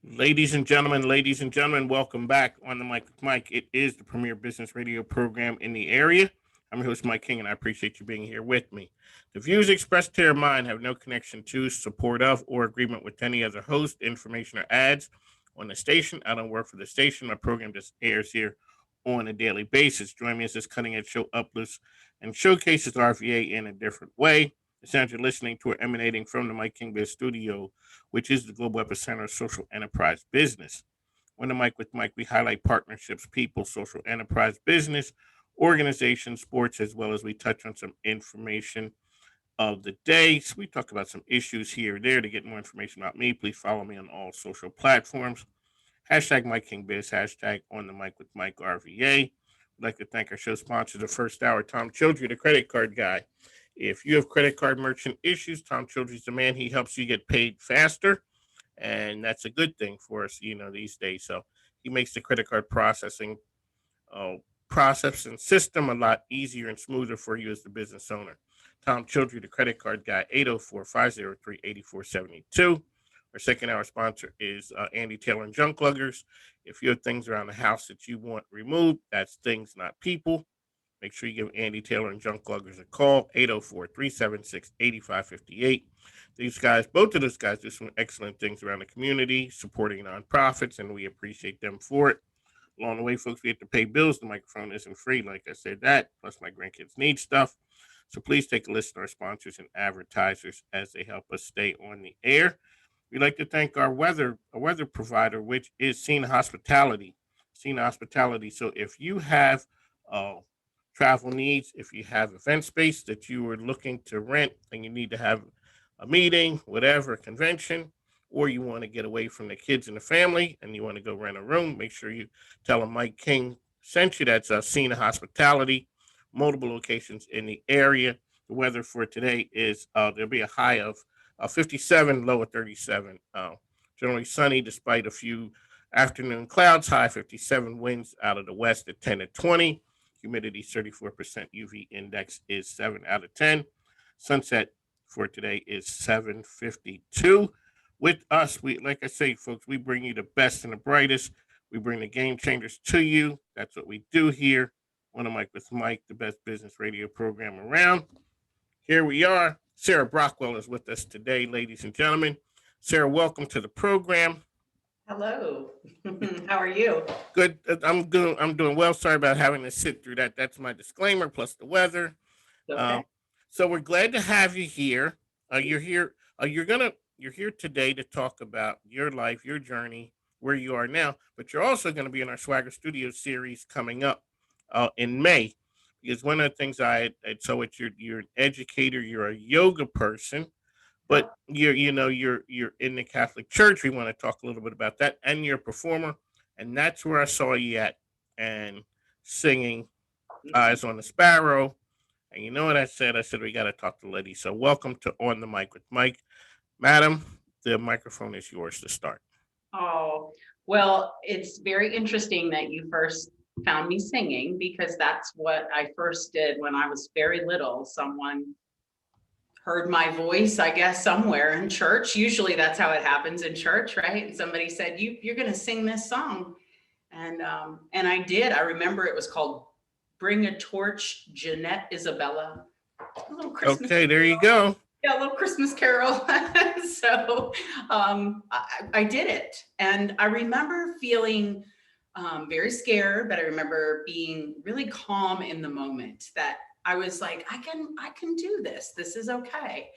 Ladies and gentlemen, welcome back on the mic with Mike. It is the premier business radio program in the area. I'm your host, Mike King, and I appreciate you being here with me. The views expressed here are mine, have no connection to, support of, or agreement with any other host, information, or ads on the station. I don't work for the station. My program just airs here on a daily basis. Join me as this cutting edge show uplifts and showcases RVA in a different way. The sounds you're listening to are emanating from the Mike King Biz studio, which is the global epicenter of social enterprise business. On the mic with Mike, we highlight partnerships, people, social enterprise business, organizations, sports, as well as we touch on some information of the day. So we talk about some issues here or there. To get more information about me, please follow me on all social platforms. Hashtag Mike King Biz, hashtag on the mic with Mike RVA. We'd like to thank our show sponsor, the first hour, Tom Childry, the credit card guy. If you have credit card merchant issues, Tom Childry's the man. He helps you get paid faster, and that's a good thing for us, these days. So he makes the credit card uh, process and system a lot easier and smoother for you as the business owner. Tom Childry, the credit card guy, 804-503-8472. Our second hour sponsor is Andy Taylor and Junk Luggers. If you have things around the house that you want removed, that's things, not people. Make sure you give Andy Taylor and Junk Luggers a call, 804-376-8558. These guys, both of those guys, do some excellent things around the community, supporting nonprofits, and we appreciate them for it. Along the way, folks, we have to pay bills. The microphone isn't free, like I said that. Plus, my grandkids need stuff. So please take a listen to our sponsors and advertisers as they help us stay on the air. We'd like to thank our weather provider, which is Cena Hospitality. Cena Hospitality. So if you have uh, travel needs, if you have event space that you are looking to rent and you need to have a meeting, whatever, a convention, or you want to get away from the kids and the family and you want to go rent a room, make sure you tell them Mike King sent you. That's Cena Hospitality, multiple locations in the area. The weather for today is there'll be a high of 57, low of 37. Generally sunny despite a few afternoon clouds, high 57, winds out of the west at 10 to 20. Humidity 34%, UV index is 7 out of 10. Sunset for today is 7:52. With us, we, like I say, folks, we bring you the best and the brightest. We bring the game changers to you. That's what we do here. One of Mike with Mike, the best business radio program around. Here we are. Sarah Brockwell is with us today, ladies and gentlemen. Sarah, welcome to the program. Hello. How are you? Good. I'm good. I'm doing well. Sorry about having to sit through that. That's my disclaimer plus the weather. Okay. Um, so we're glad to have you here. You're here. You're here today to talk about your life, your journey, where you are now. But you're also going to be in our Swagger Studio series coming up in May. Because one of the things I so it's you're an educator, you're a yoga person, but you're in the Catholic Church. We want to talk a little bit about that, and you're a performer, and that's where I saw you at and singing "Eyes on the Sparrow." And you know what I said? I said we got to talk to Letty. So welcome to On the Mic with Mike, Madam. The microphone is yours to start. Oh, well, it's very interesting that you first found me singing because that's what I first did when I was very little. Someone heard my voice, I guess, somewhere in church. Usually that's how it happens in church, right? And somebody said, you're going to sing this song. And I did. I remember it was called Bring a Torch, Jeanette Isabella. A little Christmas. Okay, there you go. Yeah, a little Christmas carol. So I did it. And I remember feeling very scared, but I remember being really calm in the moment that I was like, I can do this. This is okay.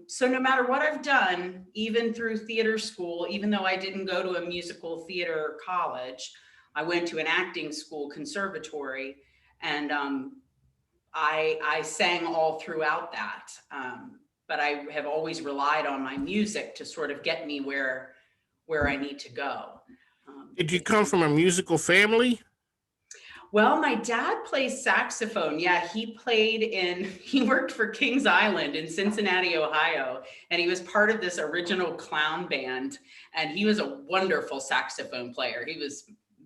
So no matter what I've done, even through theater school, even though I didn't go to a musical theater college, I went to an acting school conservatory, and I sang all throughout that. But I have always relied on my music to sort of get me where I need to go. Did you come from a musical family? Well, my dad plays saxophone. Yeah, he worked for Kings Island in Cincinnati, Ohio, and he was part of this original clown band, and he was a wonderful saxophone player. He was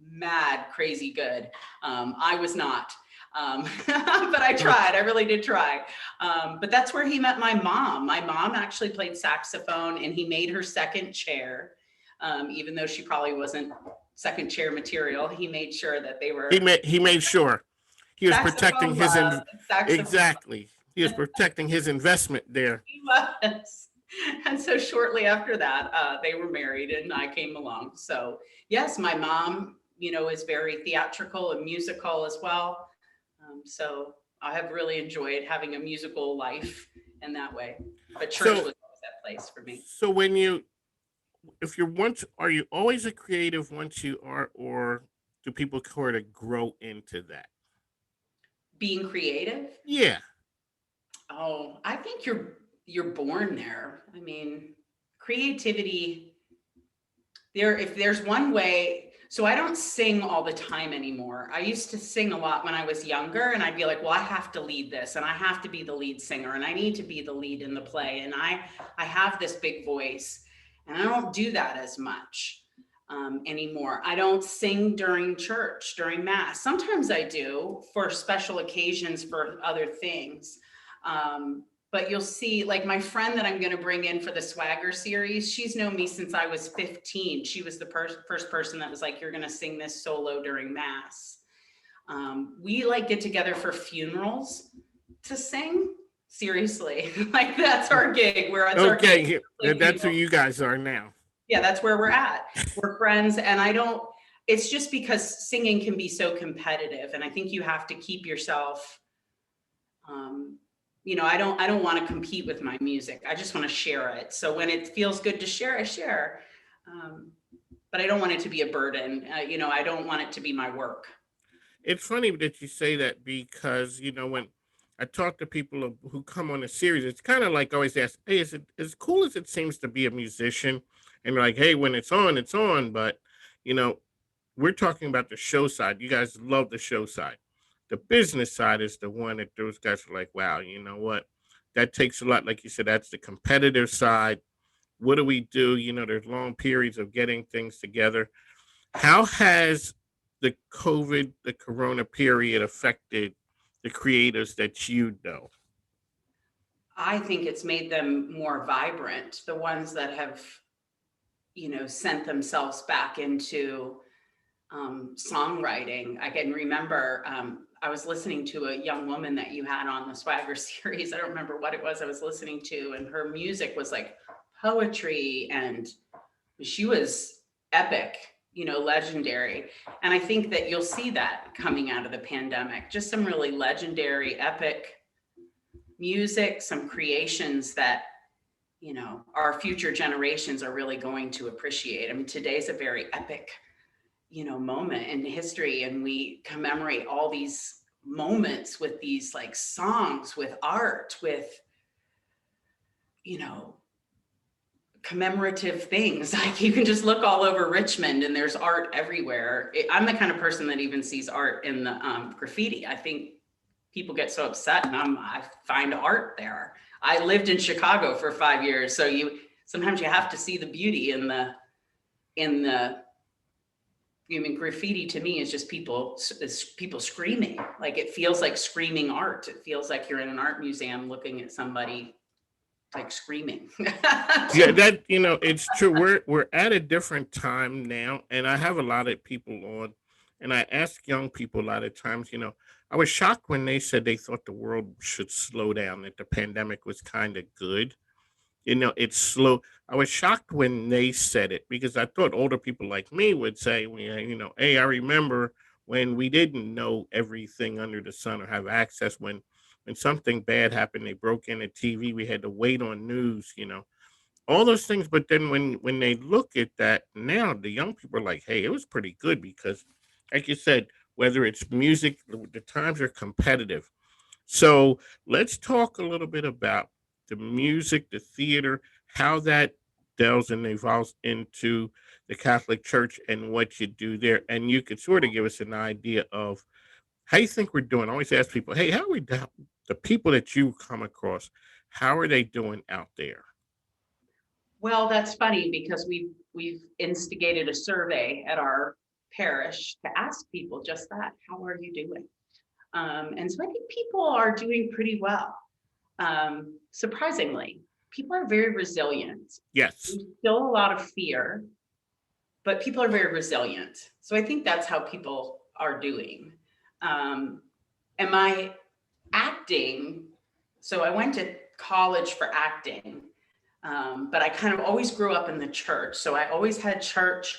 mad, crazy good. I was not. But I tried. I really did try. But that's where he met my mom. My mom actually played saxophone, and he made her second chair. Even though she probably wasn't second chair material, he made sure that they He were made sure he was protecting saxophone his love, saxophone. exactly. He was protecting his investment there. He was. And so shortly after that, they were married and I came along. So yes, my mom, is very theatrical and musical as well. So I have really enjoyed having a musical life in that way. But church was So always that place for me. so when you if you're once are you always a creative once you are, or do people sort of grow into that? Being creative. Yeah. Oh, I think you're born there. I mean, creativity, if there's one way, so I don't sing all the time anymore. I used to sing a lot when I was younger, and I'd be like, well, I have to lead this and I have to be the lead singer and I need to be the lead in the play, and I have this big voice, and I don't do that as much anymore. I don't sing during church, during mass. Sometimes I do for special occasions for other things. But you'll see, like my friend that I'm going to bring in for the Swagger series, she's known me since I was 15. She was the first person that was like, you're going to sing this solo during mass. We like get together for funerals to sing. Seriously, like that's our gig. Okay, that's who you guys are now. Yeah, that's where we're at. We're friends, and it's just because singing can be so competitive, and I think you have to keep yourself, I don't want to compete with my music. I just want to share it. So when it feels good to share, I share. But I don't want it to be a burden. I don't want it to be my work. It's funny that you say that because when I talk to people who come on a series, it's kind of like always ask, "Hey, is it as cool as it seems to be a musician?" And they're like, "Hey, when it's on, it's on." But you know, we're talking about the show side. You guys love the show side. The business side is the one that those guys are like, "Wow, you know what? That takes a lot." Like you said, that's the competitive side. What do we do? There's long periods of getting things together. How has the Corona period affected the creators that you know? I think it's made them more vibrant. The ones that have, sent themselves back into songwriting. I can remember I was listening to a young woman that you had on the Swagger series. I don't remember what it was I was listening to, and her music was like poetry, and she was epic, legendary. And I think that you'll see that coming out of the pandemic, just some really legendary, epic music, some creations that our future generations are really going to appreciate. I mean, today's a very epic moment in history, and we commemorate all these moments with these like songs, with art, with you know commemorative things. Like you can just look all over Richmond and there's art everywhere. I'm the kind of person that even sees art in the graffiti. I think people get so upset, and I find art there. I lived in Chicago for 5 years, so sometimes you have to see the beauty in the graffiti. To me is just people screaming. Like it feels like screaming art. It feels like you're in an art museum looking at somebody like screaming. Yeah, that it's true. We're at a different time now, and I have a lot of people on, and I ask young people a lot of times. I was shocked when they said they thought the world should slow down, that the pandemic was kind of good. It's slow. I was shocked when they said it because I thought older people like me would say, well, yeah, hey, I remember when we didn't know everything under the sun or have access when something bad happened, they broke in a TV, we had to wait on news, all those things. But then when they look at that now, the young people are like, hey, it was pretty good because, like you said, whether it's music, the times are competitive. So let's talk a little bit about the music, the theater, how that delves and evolves into the Catholic Church and what you do there. And you could sort of give us an idea of how you think we're doing. I always ask people, hey, how are we doing? The people that you come across, how are they doing out there? Well, that's funny because we've instigated a survey at our parish to ask people just that. How are you doing? And so I think people are doing pretty well. Surprisingly, people are very resilient. Yes. There's still a lot of fear. but people are very resilient. So I think that's how people are doing. Am I acting? So I went to college for acting, but I kind of always grew up in the church. So I always had church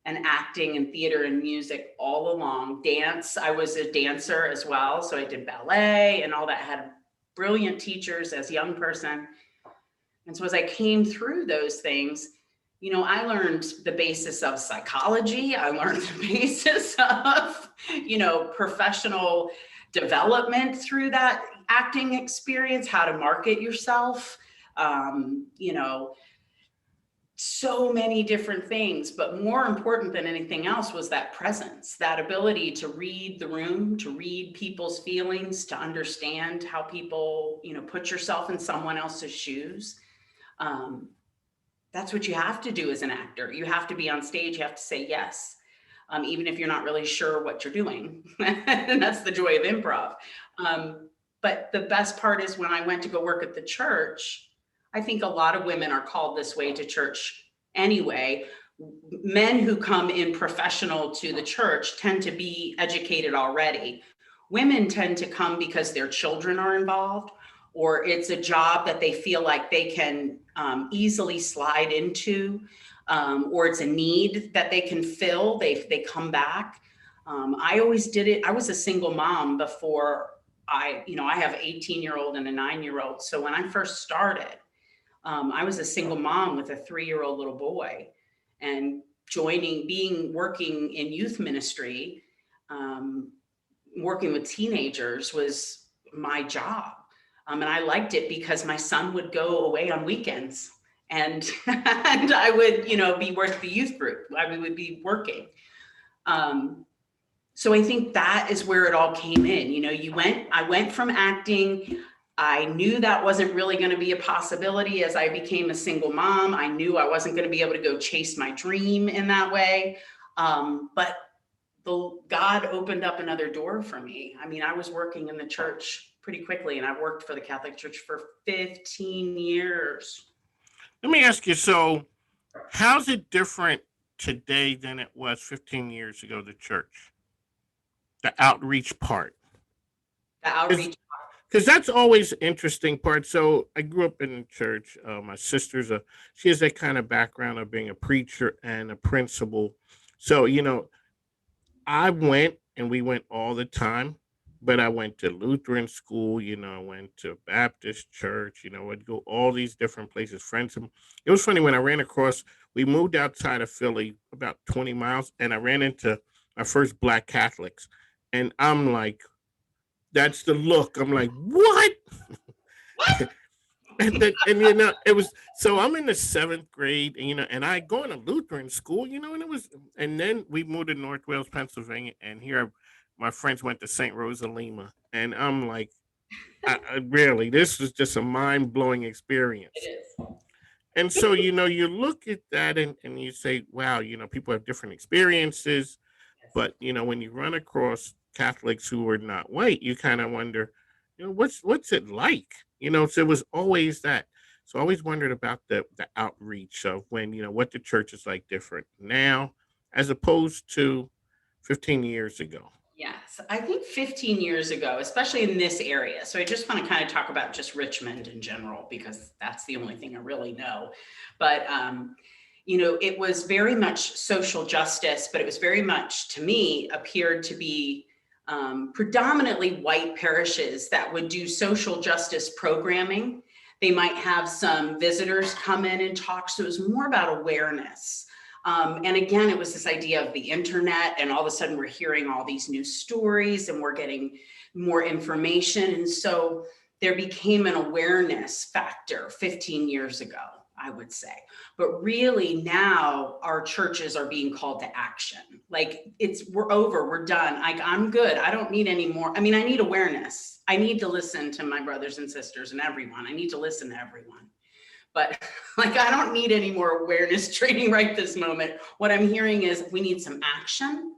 and acting and theater and music all along. Dance, I was a dancer as well. So I did ballet and all that. I had brilliant teachers as a young person. And so as I came through those things, I learned the basis of psychology. I learned the basis of, professional development through that acting experience, how to market yourself, so many different things. But more important than anything else was that presence, that ability to read the room, to read people's feelings, to understand how people, put yourself in someone else's shoes. That's what you have to do as an actor. You have to be on stage. You have to say yes, even if you're not really sure what you're doing. And that's the joy of improv. But the best part is when I went to go work at the church, I think a lot of women are called this way to church anyway. Men who come in professional to the church tend to be educated already. Women tend to come because their children are involved, or it's a job that they feel like they can easily slide into, or it's a need that they can fill. They come back. I always did it. I was a single mom before I have an 18-year-old and a 9-year-old. So when I first started, I was a single mom with a 3-year-old little boy, and working in youth ministry, working with teenagers was my job. And I liked it because my son would go away on weekends, and and I would, be with the youth group. I would be working. So I think that is where it all came in. I went from acting. I knew that wasn't really going to be a possibility as I became a single mom. I knew I wasn't going to be able to go chase my dream in that way. But God opened up another door for me. I mean, I was working in the church pretty quickly, and I've worked for the Catholic Church for 15 years. Let me ask you, so how's it different today than it was 15 years ago, the church? The outreach part. The outreach. Because that's always an interesting part. So I grew up in the church. My she has that kind of background of being a preacher and a principal. So, I went and we went all the time, but I went to Lutheran school, I went to Baptist church, I'd go all these different places. It was funny when I ran across, we moved outside of Philly about 20 miles, and I ran into my first Black Catholics. And I'm like, that's the look. I'm like, what? and it was, so I'm in the 7th grade, and I go into Lutheran school, and it was, and then we moved to North Wales, Pennsylvania, and here my friends went to St. Rosa Lima, and I'm like, I really, this was just a mind blowing experience. It is. And so, you look at that and you say, wow, people have different experiences, but when you run across Catholics who are not white, you kind of wonder, what's it like? So it was always that. So I always wondered about the outreach of when, what the church is like different now as opposed to 15 years ago. Yes, I think 15 years ago, especially in this area. So I just want to kind of talk about just Richmond in general, because that's the only thing I really know. But, it was very much social justice, but it was very much, to me, appeared to be predominantly white parishes that would do social justice programming. They might have some visitors come in and talk. So it was more about awareness. And again, it was this idea of the internet, and all of a sudden we're hearing all these new stories and we're getting more information. And so there became an awareness factor 15 years ago, I would say. But really now our churches are being called to action. Like we're over, we're done. I'm good. I don't need any more. I mean, I need awareness. I need to listen to my brothers and sisters and everyone. I need to listen to everyone. But I don't need any more awareness training right this moment. What I'm hearing is we need some action.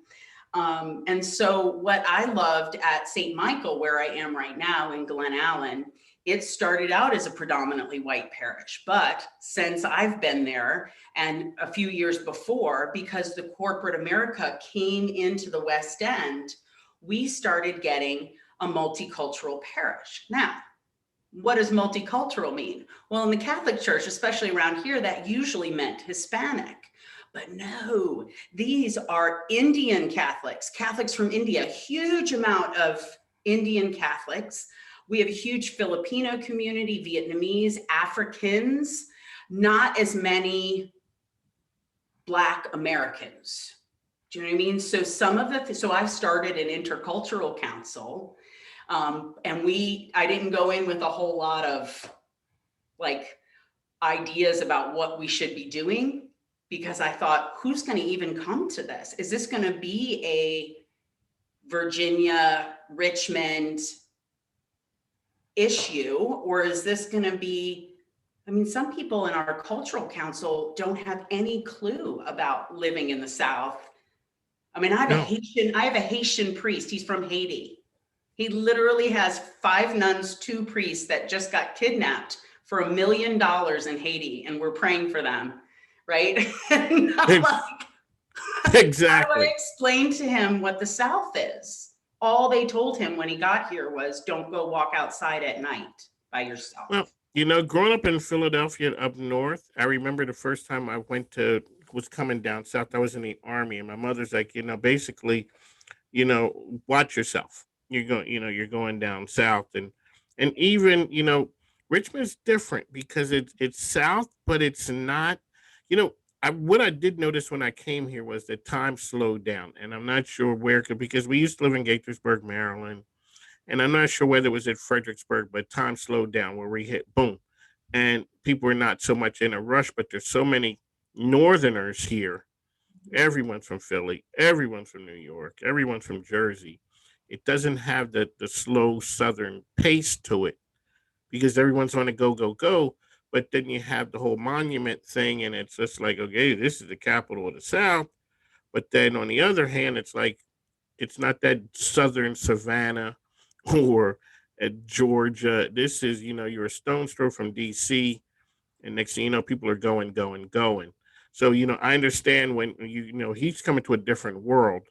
And so what I loved at St. Michael, where I am right now in Glen Allen, it started out as a predominantly white parish, but since I've been there and a few years before, because the corporate America came into the West End, we started getting a multicultural parish. Now, what does multicultural mean? Well, in the Catholic Church, especially around here, that usually meant Hispanic. But no, these are Indian Catholics, Catholics from India, huge amount of Indian Catholics. We have a huge Filipino community, Vietnamese, Africans, not as many Black Americans. Do you know what I mean? So some of the, so I started an intercultural council, and I didn't go in with a whole lot of like ideas about what we should be doing, because I thought, who's going to even come to this? Is this going to be a Virginia, Richmond issue, or is this going to be, I mean, some people in our cultural council don't have any clue about living in the South. I mean, I have a Haitian priest. He's from Haiti. He literally has 5 nuns, 2 priests that just got kidnapped for $1 million in Haiti, and we're praying for them, right? And I'm like, Exactly. how do I explain to him what the South is? All they told him when he got here was, don't go walk outside at night by yourself. Well, growing up in Philadelphia up north, I remember the first time I was coming down south. I was in the army, and my mother's like, basically, watch yourself. You're going down south, and even, Richmond's different because it's south, but it's not. You know, what I did notice when I came here was that time slowed down, and I'm not sure where, because we used to live in Gaithersburg, Maryland, and I'm not sure whether it was at Fredericksburg, but time slowed down where we hit boom, and people are not so much in a rush, but there's so many Northerners here. Everyone's from Philly, everyone's from New York, everyone's from Jersey. It doesn't have the slow Southern pace to it because everyone's on a go, go, go. But then you have the whole monument thing, and it's just like, okay, this is the capital of the South. But then on the other hand, it's like, it's not that Southern Savannah or at Georgia. This is, you're a stone's throw from DC, and next thing you know, people are going, going, going. So, I understand when he's coming to a different world.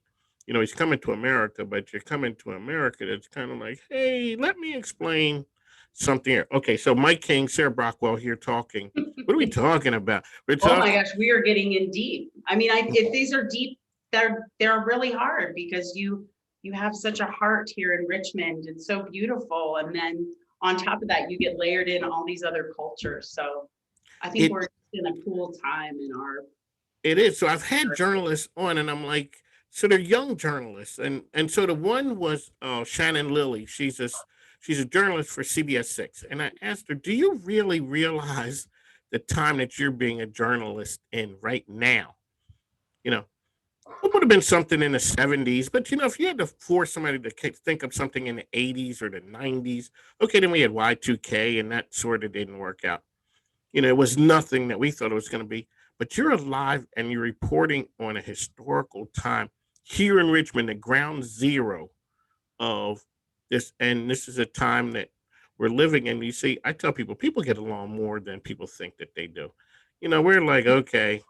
He's coming to America, but you're coming to America that's kind of like, hey, let me explain something here. Okay, so Mike King, Sarah Brockwell here talking. What are we talking about? We're Oh my talking. gosh, we are getting in deep. I mean, if these are deep, they're really hard because you have such a heart here in Richmond. It's so beautiful, and then on top of that, you get layered in all these other cultures. So I think It we're in a cool time in our. it is. So I've had journalists on, and I'm like, so they're young journalists, and so the one was Shannon Lilly. She's a journalist for CBS 6, and I asked her, do you really realize the time that you're being a journalist in right now? You know, it would have been something in the 70s, but if you had to force somebody to think of something in the 80s or the 90s, okay, then we had Y2K, and that sort of didn't work out. It was nothing that we thought it was going to be. But you're alive and you're reporting on a historical time here in Richmond, the ground zero of this. And this is a time that we're living in. You see, I tell people get along more than people think that they do. We're like, okay,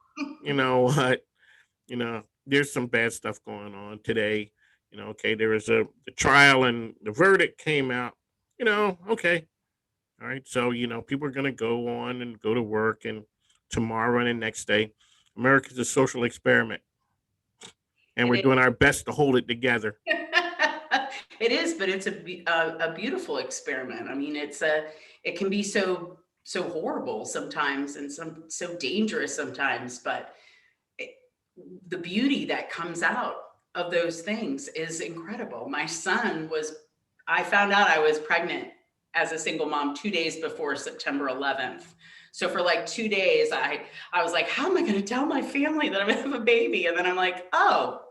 you know what? There's some bad stuff going on today. Okay, there was the trial and the verdict came out. Okay, all right. So, people are going to go on and go to work, and tomorrow and the next day. America's a social experiment, and we're It doing our best to hold it together. it is, but it's a beautiful experiment. I mean, it can be so horrible sometimes and so dangerous sometimes, but it, the beauty that comes out of those things is incredible. I found out I was pregnant as a single mom 2 days before September 11th. So for like 2 days, I was like, how am I going to tell my family that I'm going to have a baby? And then I'm like, oh,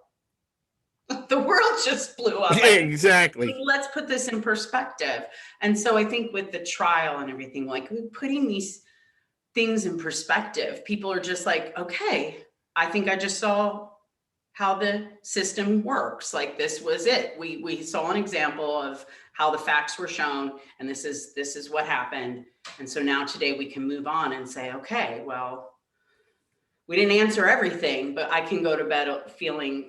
the world just blew up. Yeah, exactly. Let's put this in perspective. And so I think with the trial and everything, like putting these things in perspective, people are just like, okay, I think I just saw how the system works. Like, this was it. We saw an example of how the facts were shown, and this is what happened. And so now today we can move on and say, okay, well, we didn't answer everything, but I can go to bed feeling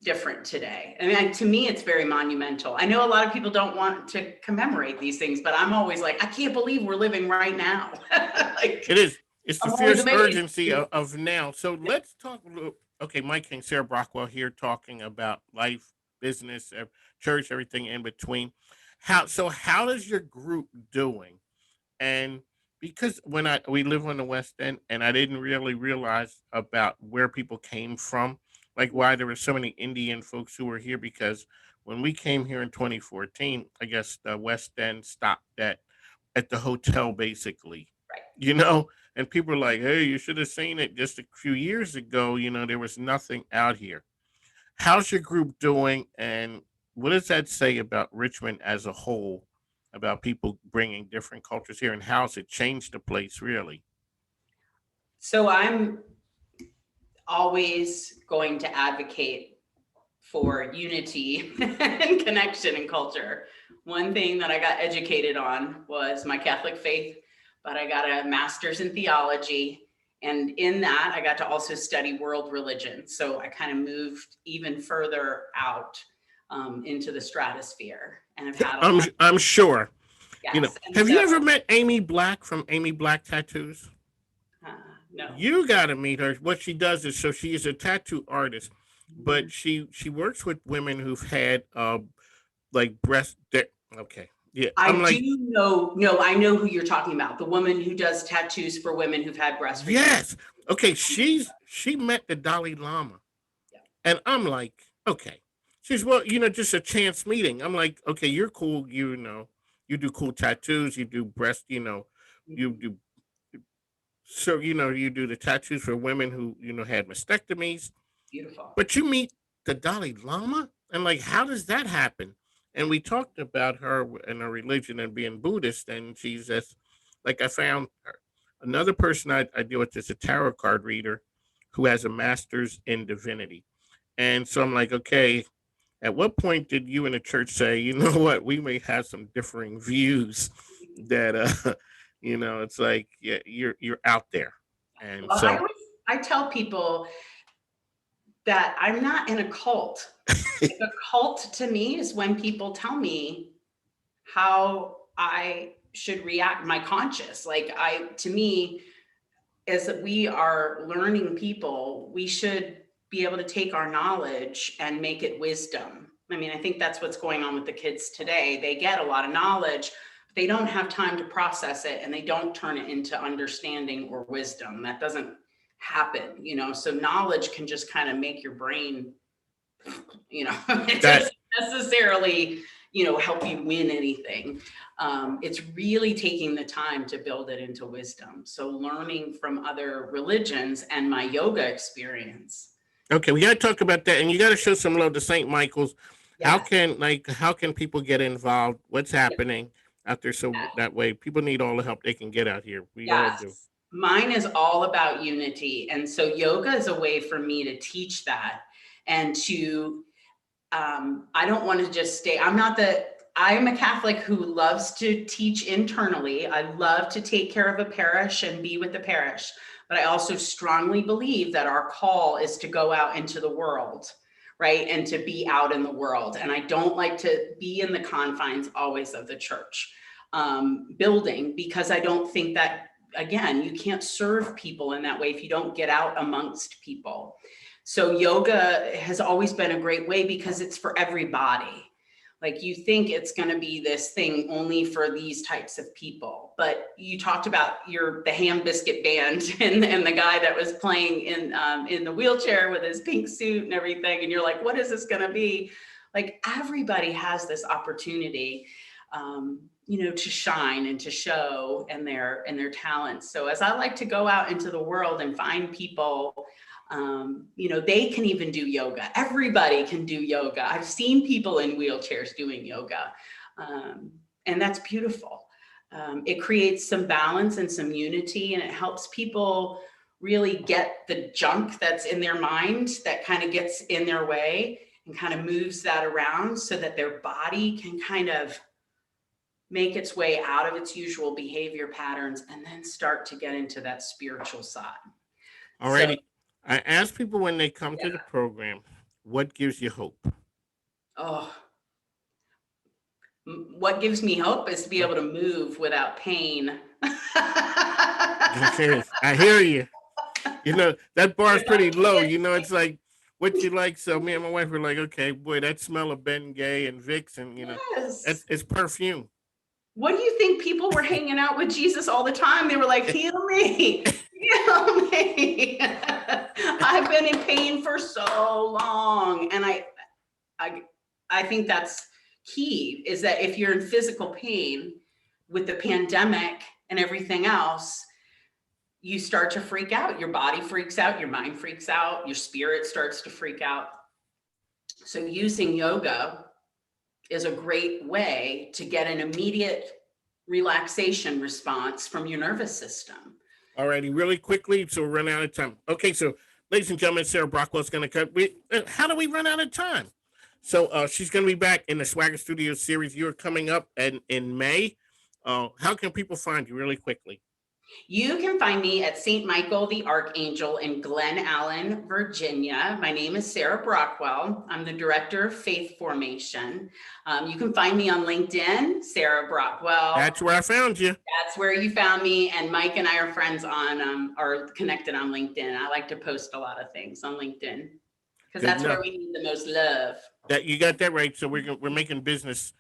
different today. I mean, to me, it's very monumental. I know a lot of people don't want to commemorate these things, but I'm always like, I can't believe we're living right now. Like, It is. It's the I'm always fierce amazed. urgency of now. So let's talk a little. Okay, Mike King, Sarah Brockwell here, talking about life, business, church, everything in between. How does your group doing? And because when I we live on the West End, and I didn't really realize about where people came from, like why there were so many Indian folks who were here. Because when we came here in 2014, I guess the West End stopped at the hotel, basically, Right. and people were like, "Hey, you should have seen it just a few years ago." There was nothing out here. How's your group doing, and what does that say about Richmond as a whole, about people bringing different cultures here, and how's it changed the place, really? So I'm always going to advocate for unity and connection and culture. One thing that I got educated on was my Catholic faith, but I got a master's in theology. And in that, I got to also study world religion. So I kind of moved even further out into the stratosphere, and I've had a I'm lot. I'm sure. Yes. And Have you so, ever met Amy Black from Amy Black Tattoos? uh, no. You got to meet her. What she does is, so she is a tattoo artist, Mhm. but she works with women who've had like okay, yeah. I'm I do like, know, no, I know who you're talking about. The woman who does tattoos for women who've had breast reconstruction. yes. Okay, she met the Dalai Lama. Yeah. And I'm like, okay. She's, well, just a chance meeting. I'm like, okay, you're cool. You do cool tattoos. You do breast. You Mhm. do, so you do the tattoos for women who had mastectomies. Beautiful. But you meet the Dalai Lama, and like, how does that happen? And we talked about her and her religion and being Buddhist, and she's just like, I found another person I deal with is a tarot card reader who has a master's in divinity. And so I'm like, okay, at what point did you and the church say, you know what, we may have some differing views that it's like, yeah, you're out there. And Well, so I tell people that I'm not in a cult. Like, a cult to me is when people tell me how I should react, my conscious. Like, to me, as we are learning people, we should be able to take our knowledge and make it wisdom. I mean, I think that's what's going on with the kids today. They get a lot of knowledge, but they don't have time to process it, and they don't turn it into understanding or wisdom. That doesn't happen. So knowledge can just kind of make your brain, it that doesn't necessarily, help you win anything. It's really taking the time to build it into wisdom. So learning from other religions and my yoga experience. Okay, we got to talk about that, and you got to show some love to St. Michael's. How Yes. can how can people get involved? What's happening out there? So that way, people need all the help they can get out here. We all Yes. do. Mine is all about unity. And so yoga is a way for me to teach that, and to I don't want to just stay. I'm a Catholic who loves to teach internally. I love to take care of a parish and be with the parish. But I also strongly believe that our call is to go out into the world, right? And to be out in the world. And I don't like to be in the confines always of the church building, because I don't think that, again, you can't serve people in that way if you don't get out amongst people. So yoga has always been a great way because it's for everybody. Like, you think it's going to be this thing only for these types of people, but you talked about the ham biscuit band and the guy that was playing in the wheelchair with his pink suit and everything, and you're like, what is this going to be? Like, everybody has this opportunity, to shine and to show and their talents. So as I like to go out into the world and find people, they can even do yoga. Everybody can do yoga. I've seen people in wheelchairs doing yoga, and that's beautiful. It creates some balance and some unity, and it helps people really get the junk that's in their mind that kind of gets in their way and kind of moves that around so that their body can kind of make its way out of its usual behavior patterns and then start to get into that spiritual side. So, Alrighty. I ask people when they come to the yeah. program, what gives you hope? Oh, what gives me hope is to be What? able to move without pain. Okay, I hear you. You know, that bar is Without pretty low. pain. You know, it's like what you like. So me and my wife were like, okay, boy, that smell of Ben Gay and Vicks and, Yes. it's perfume. What do you think? People were hanging out with Jesus all the time. They were like, heal me, heal me. I've been in pain for so long. And I, I think that's key, is that if you're in physical pain with the pandemic and everything else, you start to freak out. Your body freaks out, your mind freaks out, your spirit starts to freak out. So using yoga is a great way to get an immediate relaxation response from your nervous system. Alrighty, really quickly, so we're running out of time. Okay, so ladies and gentlemen, Sarah Brockwell's going to cut. How do we run out of time? So she's going to be back in the Swagger Studio series. You're coming up in May. How can people find you really quickly? You can find me at St. Michael the Archangel in Glen Allen, Virginia. My name is Sarah Brockwell. I'm the Director of Faith Formation. You can find me on LinkedIn, Sarah Brockwell. That's where I found you. That's where you found me. And Mike and I are friends are connected on LinkedIn. I like to post a lot of things on LinkedIn because that's where we need the most love. That you got that right. So we're making business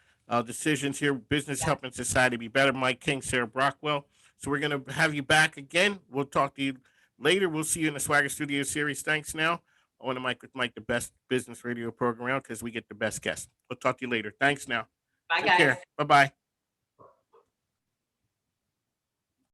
decisions here. Business helping society be better. Mike King, Sarah Brockwell. So we're gonna have you back again. We'll talk to you later. We'll see you in the Swagger Studio series. Thanks. Now I want to make the best business radio program out because we get the best guests. We'll talk to you later. Thanks. Now. Bye, Take guys. care. Bye bye.